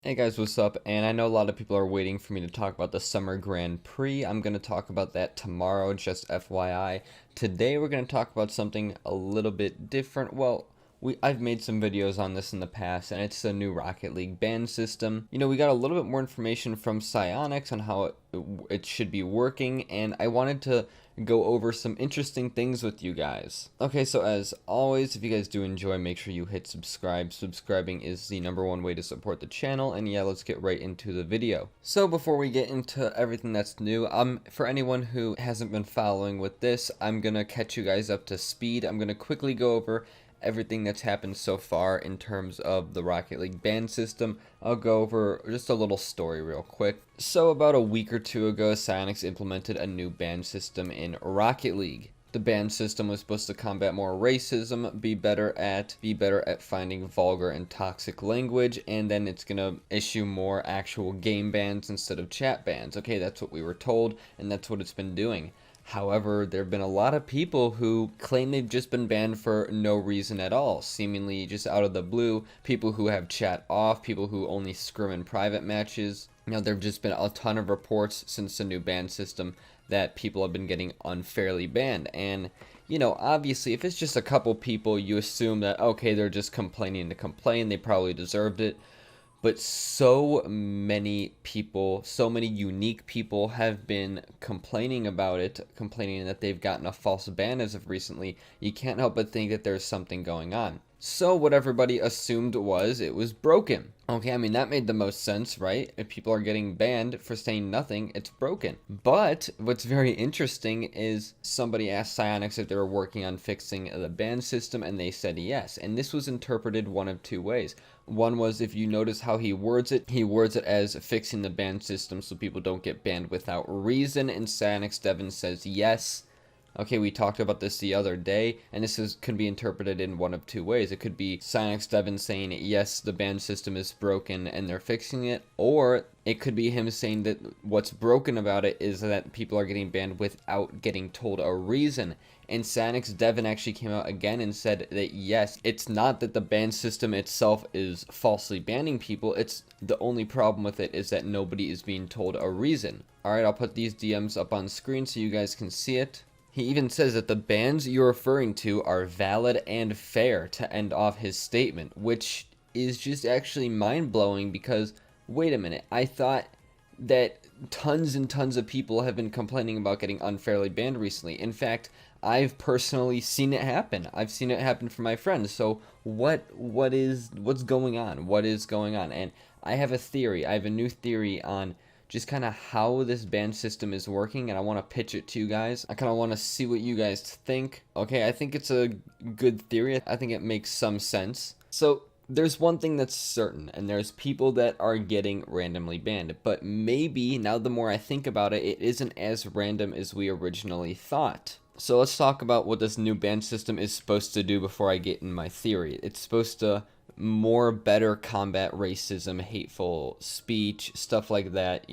Hey guys, what's up? And I know a lot of people are waiting for me to talk about the Summer Grand Prix. I'm going to talk about that tomorrow, just FYI. Today we're going to talk about something a little bit different. Well, I've made some videos on this in the past, and it's the new Rocket League ban system. We got a little bit more information from Psyonix on how it should be working, and I wanted to go over some interesting things with you guys. Okay, so as always, if you guys do enjoy, make sure you hit subscribe. Subscribing is the #1 way to support the channel, and yeah, let's get right into the video. So before we get into everything that's new, for anyone who hasn't been following with this, I'm gonna catch you guys up to speed. I'm gonna quickly go over everything that's happened so far in terms of the Rocket League ban system. I'll go over just a little story real quick. So about a week or two ago, Psyonix implemented a new ban system in Rocket League. The ban system was supposed to combat more racism, be better at finding vulgar and toxic language, and then it's gonna issue more actual game bans instead of chat bans. Okay, that's what we were told, and that's what it's been doing. However, there have been a lot of people who claim they've just been banned for no reason at all, seemingly just out of the blue. People who have chat off, people who only scrim in private matches. There have just been a ton of reports since the new ban system that people have been getting unfairly banned. And, obviously, if it's just a couple people, you assume that, okay, they're just complaining to complain, they probably deserved it. But so many people, so many unique people have been complaining about it, complaining that they've gotten a false ban as of recently. You can't help but think that there's something going on. So what everybody assumed was it was broken. Okay, I mean, that made the most sense, right? If people are getting banned for saying nothing, it's broken. But what's very interesting is somebody asked Psyonix if they were working on fixing the ban system, and they said yes. And this was interpreted one of two ways. One was, if you notice how he words it as fixing the ban system so people don't get banned without reason, and Psyonix Devin says yes. Okay, we talked about this the other day, and could be interpreted in one of two ways. It could be Psyonix Devin saying, yes, the ban system is broken and they're fixing it, or it could be him saying that what's broken about it is that people are getting banned without getting told a reason. And Psyonix Devin actually came out again and said that yes, it's not that the ban system itself is falsely banning people, it's the only problem with it is that nobody is being told a reason. Alright, I'll put these DMs up on screen so you guys can see it. He even says that the bans you're referring to are valid and fair to end off his statement, which is just actually mind-blowing because, wait a minute, I thought that tons and tons of people have been complaining about getting unfairly banned recently. In fact, I've personally seen it happen. I've seen it happen for my friends. So what's going on? What is going on? And I have a theory. I have a new theory on just kind of how this ban system is working, and I want to pitch it to you guys. I kind of want to see what you guys think. Okay, I think it's a good theory. I think it makes some sense. So there's one thing that's certain, and there's people that are getting randomly banned, but maybe, now the more I think about it, it isn't as random as we originally thought. So let's talk about what this new ban system is supposed to do before I get in my theory. It's supposed to better combat racism, hateful speech, stuff like that,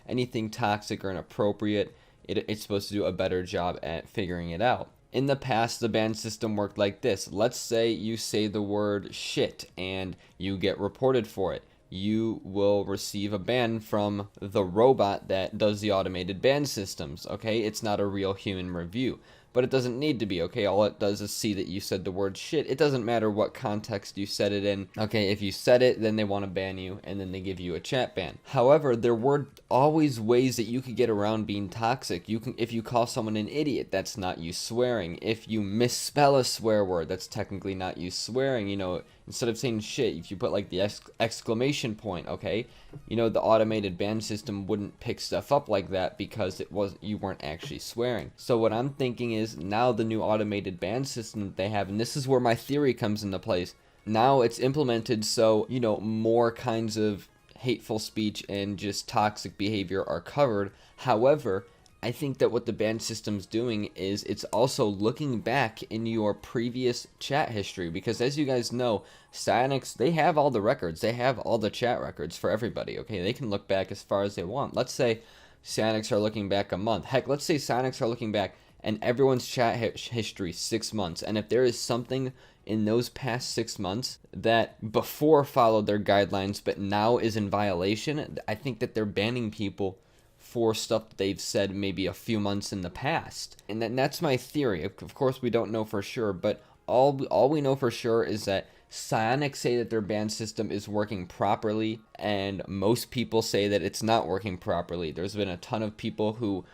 anything toxic or inappropriate. It's supposed to do a better job at figuring it out. In the past, the ban system worked like this. Let's say you say the word shit and you get reported for it. You will receive a ban from the robot that does the automated ban systems, okay? It's not a real human review. But it doesn't need to be, okay? All it does is see that you said the word shit. It doesn't matter what context you said it in. Okay, if you said it, then they want to ban you, and then they give you a chat ban. However, there were always ways that you could get around being toxic. If you call someone an idiot, that's not you swearing. If you misspell a swear word, that's technically not you swearing. Instead of saying shit, if you put like the exclamation point, okay? The automated ban system wouldn't pick stuff up like that because you weren't actually swearing. So what I'm thinking is now the new automated ban system that they have, and this is where my theory comes into place. Now it's implemented so, more kinds of hateful speech and just toxic behavior are covered. However, I think that what the ban system's doing is it's also looking back in your previous chat history, because as you guys know, Psyonix, they have all the records. They have all the chat records for everybody, okay? They can look back as far as they want. Let's say Psyonix are looking back a month. Heck, let's say Psyonix are looking back and everyone's chat history 6 months. And if there is something in those past 6 months that before followed their guidelines but now is in violation, I think that they're banning people for stuff that they've said maybe a few months in the past. And that's my theory. Of course, we don't know for sure, but all we know for sure is that Psyonix say that their ban system is working properly, and most people say that it's not working properly. There's been a ton of people who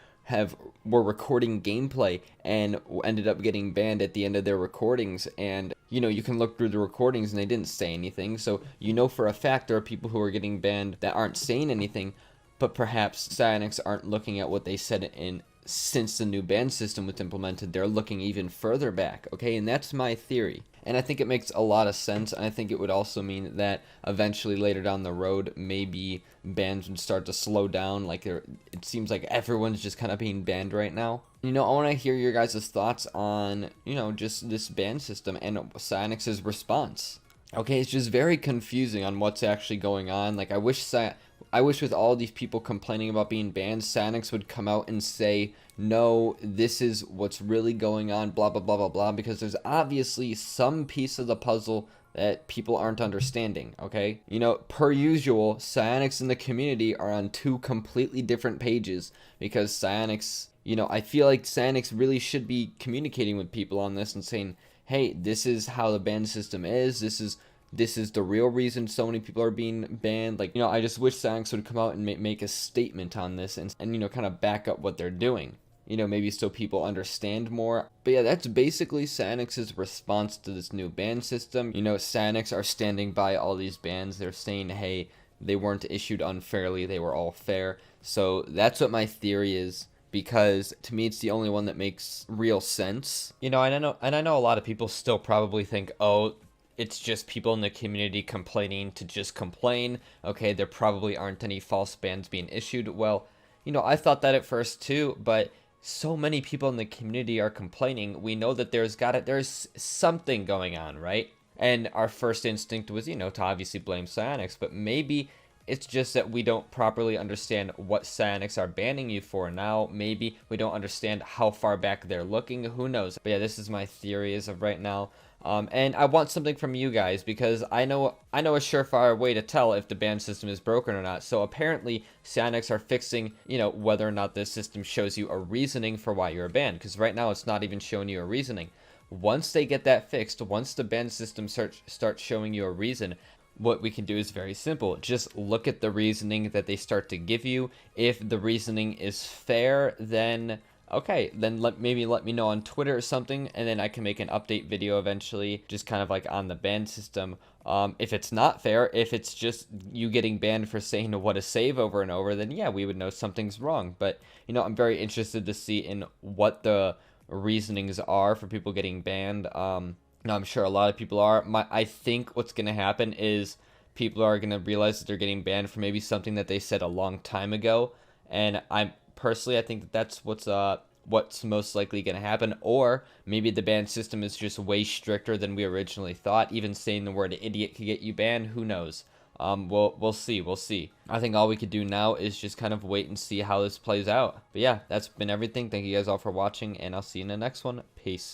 were recording gameplay and ended up getting banned at the end of their recordings, and you can look through the recordings and they didn't say anything. So for a fact there are people who are getting banned that aren't saying anything, but perhaps Psyonix aren't looking at what they said since the new ban system was implemented. They're looking even further back, okay? And that's my theory. And I think it makes a lot of sense, and I think it would also mean that eventually later down the road, maybe bans would start to slow down. It seems like everyone's just kind of being banned right now. I want to hear your guys' thoughts on, just this ban system and Psyonix's response. Okay, it's just very confusing on what's actually going on. I wish with all these people complaining about being banned, Psyonix would come out and say, no, this is what's really going on, blah, blah, blah, blah, blah, because there's obviously some piece of the puzzle that people aren't understanding, okay? Per usual, Psyonix and the community are on two completely different pages, because Psyonix, I feel like Psyonix really should be communicating with people on this and saying, hey, this is how the ban system is, this is the real reason so many people are being banned. I just wish Psyonix would come out and make a statement on this and kind of back up what they're doing. Maybe so people understand more. But yeah, that's basically Psyonix's response to this new ban system. Psyonix are standing by all these bans. They're saying, hey, they weren't issued unfairly. They were all fair. So that's what my theory is, because to me it's the only one that makes real sense. And I know a lot of people still probably think, oh, it's just people in the community complaining to just complain. Okay, there probably aren't any false bans being issued. Well, I thought that at first too, but so many people in the community are complaining. We know that there's something going on, right? And our first instinct was, to obviously blame Psyonix, but maybe it's just that we don't properly understand what Psyonix are banning you for now. Maybe we don't understand how far back they're looking. Who knows? But yeah, this is my theory as of right now. And I want something from you guys, because I know a surefire way to tell if the ban system is broken or not. So apparently Psyonix are fixing, whether or not this system shows you a reasoning for why you're banned, because right now it's not even showing you a reasoning. Once they get that fixed, once the ban system starts showing you a reason, what we can do is very simple. Just look at the reasoning that they start to give you. If the reasoning is fair, then okay, then maybe let me know on Twitter or something, and then I can make an update video eventually, just kind of like on the ban system. If it's not fair, if it's just you getting banned for saying what a save over and over, then yeah, we would know something's wrong. But I'm very interested to see in what the reasonings are for people getting banned. I'm sure a lot of people are. I think what's gonna happen is people are gonna realize that they're getting banned for maybe something that they said a long time ago, and I think that that's what's most likely going to happen. Or maybe the ban system is just way stricter than we originally thought. Even saying the word idiot could get you banned. Who knows? We'll see. I think all we could do now is just kind of wait and see how this plays out. But yeah, that's been everything. Thank you guys all for watching, and I'll see you in the next one. Peace.